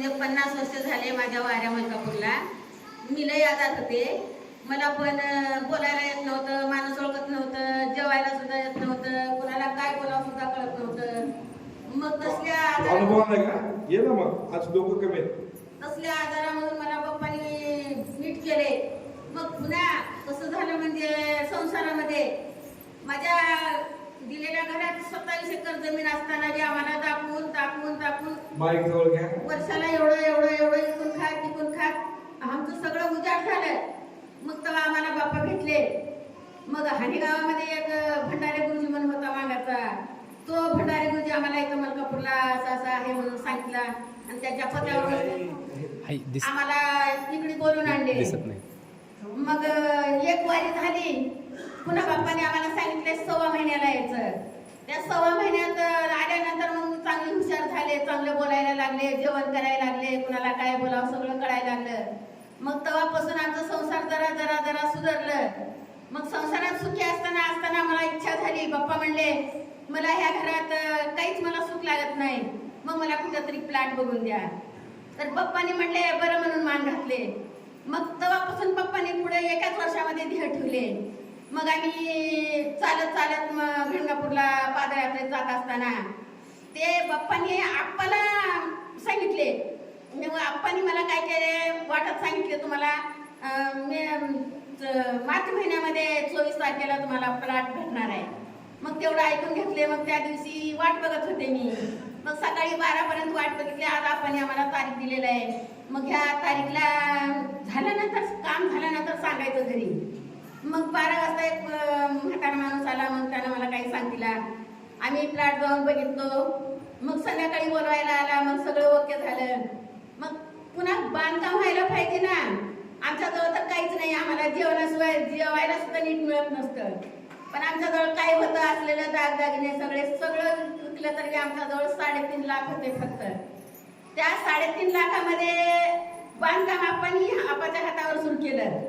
म्हणजे 50 वर्ष झाले माझ्या वाऱ्या मलकापूरला. मी लय आजात होते. मला पण बोलायला येत नव्हतं, माणूस ओळखत नव्हतं, जेवायला सुद्धा येत नव्हतं, कुणाला काय बोलावं सुद्धा कळत नव्हतं. मग तसल्या आजारामधून मला बाप्पानी नीट केले. मग पुन्हा कसं झालं म्हणजे संसारामध्ये माझ्या दिलेल्या घरात 27 एकर जमीन असताना बी आम्हाला दाखवून वर्षाला एवढं इकून खात आमचं सगळं उजाड झालं. मग तेव्हा आम्हाला बाप्पा भेटले. मग हानी गावामध्ये एक भंडारे गुरुजी म्हणून होता मागाचा. तो भंडारे गुरुजी आम्हाला इथं मलकापूरला असं आहे म्हणून सांगितला आणि त्याच्या पत्यावर आम्हाला इकडे बोलून आणले. मग एक वारी झाली. पुन्हा बाप्पाने आम्हाला सांगितले 6व्या महिन्याला यायचं. त्या 6व्या महिन्यात आल्यानंतर मग चांगले हुशार झाले, चांगलं बोलायला लागले, जेवण करायला लागले, कुणाला काय बोलावं सगळं कळायला लागलं. मग तेव्हापासून आमचा संसार जरा सुधारलं. मग संसारात सुखी असताना मला इच्छा झाली. बाप्पा म्हणले मला ह्या घरात काहीच मला सुख लागत नाही, मग मला कुठेतरी प्लॅट बघून द्या. तर बाप्पाने म्हणले बरं म्हणून मान घातले. मग तेव्हापासून बाप्पाने पुढे एकाच वर्षामध्ये ध्येय ठेवले. मग आम्ही चालत गंगापूरला पादयात्रेत जात असताना ते बाप्पाने आप्पाला सांगितले. आप्पानी मला काय केले वाटत सांगितले तुम्हाला मार्च महिन्यामध्ये 24 तारखेला तुम्हाला प्लॉट भेटणार आहे. मग तेवढं ऐकून घेतले. मग त्या दिवशी वाट बघत होते मी. मग सकाळी 12 पर्यंत वाट बघितली. आज आप्पानी आम्हाला तारीख दिलेलं आहे. मग ह्या तारीखला काम झाल्यानंतर सांगायचं घरी. मग 12 वाजता एक म्हातारा माणूस आला. मग त्यानं मला काही सांगितला. आम्ही प्लॉट जाऊन बघितलो. मग संध्याकाळी बोलवायला आला. मग सगळं ओके झालं. मग पुन्हा बांधकाम व्हायला पाहिजे ना. आमच्याजवळ तर काहीच नाही. आम्हाला जेवायला सुद्धा नीट मिळत नसतं. पण आमच्याजवळ काय होतं असलेलं दागदागिने सगळं विकलं तरी आमच्याजवळ 3.5 लाख होते फक्त. त्या 3.5 लाखामध्ये बांधकाम आपाच्या हातावर सुरू केलं.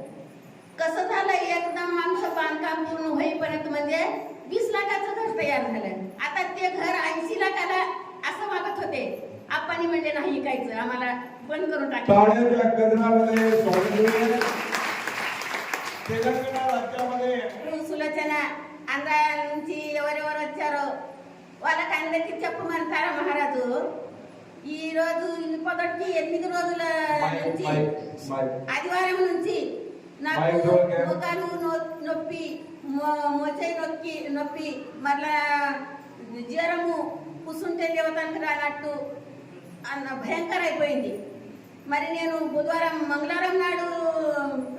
कसं झालं एकदम आमचं बांधकाम पूर्ण होईपर्यंत म्हणजे 20 लाखाचं घर तयार झालं. आता ते घर 80 लाखाला असं मागत होते. आपानी म्हणले नाही कायचं आम्हाला बंद करून टाकलं. तेलंगणा राज्यामध्ये సులోచన ఆంధ్ర నుంచి ఎవరెవరు వచ్చారో వాళ్ళకందరికీ చెప్పమంటారా మహారాజు. ఈ రోజు పొదటికి 8 రోజుల నుంచి ఆదివారం నుంచి నాకు మోకాలు నొప్పి, మోచేయి నొప్పి, మళ్ళా జ్వరము, కూర్చుంటే లేవటానికి రానట్టు అన్న భయంకర అయిపోయింది. మరి నేను బుధవారం మంగళవారం నాడు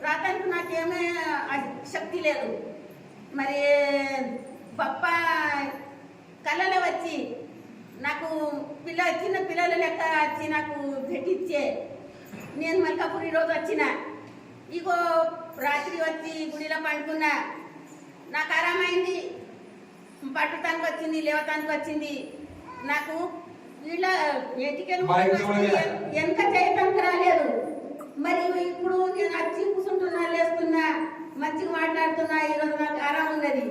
రావడానికి నాకేమీ శక్తి లేదు. మరి పప్ప కళ్ళలో వచ్చి నాకు చిన్న పిల్లల లెక్క వచ్చి నాకు పెట్టించే నేను మల్కాపూర్ ఈరోజు వచ్చిన. ఇగో రాత్రి వచ్చి గుడిలో పండుకున్నా. నాకు ఆరామైంది, పట్టుతానికి వచ్చింది, లేవటానికి వచ్చింది. నాకు వీళ్ళ ఎటికెలు వెనక చేయటానికి రాలేదు. మరి ఇప్పుడు నేను వచ్చి కూర్చుంటున్నా, లేస్తున్నా, మంచిగా మాట్లాడుతున్నా. ఈరోజు నాకు ఆరాం ఉన్నది.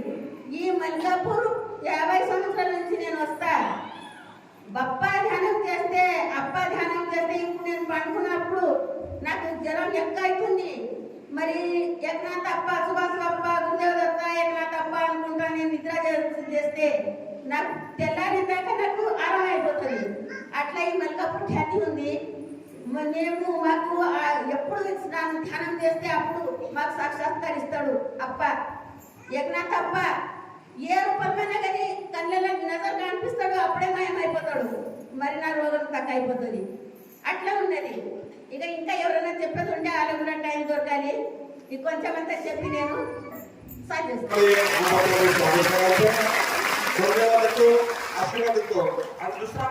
ఈ మల్కాపూర్ 50 సంవత్సరాల నుంచి నేను వస్తా. అప్ప ధ్యానం చేస్తే ఇప్పుడు నేను పండుకున్నప్పుడు నాకు జ్వరం ఎక్కువ అవుతుంది. మరి ఏకనాథ్ అప్ప, సుభాష్ అప్ప, గురుదేవ్ దత్త, ఏకనాథ్ అప్ప అనుకుంటా నేను నిద్ర చేస్తే నాకు తెల్లారిందాక నాకు ఆరాం అయిపోతుంది. అట్లా ఈ మల్కాపూర్ ఖ్యాతి ఉంది. మాకు ఎప్పుడు ధ్యానం చేస్తే అప్పుడు మాకు సాక్షాత్కరిస్తాడు అప్ప. ఏకనాథ్ అప్ప ఏ రూపంలోనే కానీ కళ్ళలో నజర్ కనిపిస్తాడు, అప్పుడే మాయమైపోతాడు. మరి నా రోగం తక్కువ అయిపోతుంది. అట్లా ఉన్నది. ఇంకా ఎవరైనా చెప్పేది ఉంటే వాళ్ళకి కూడా టైం దొరకాలి. కొంచెం అంతా చెప్పి నేను సాధ్యస్తాను.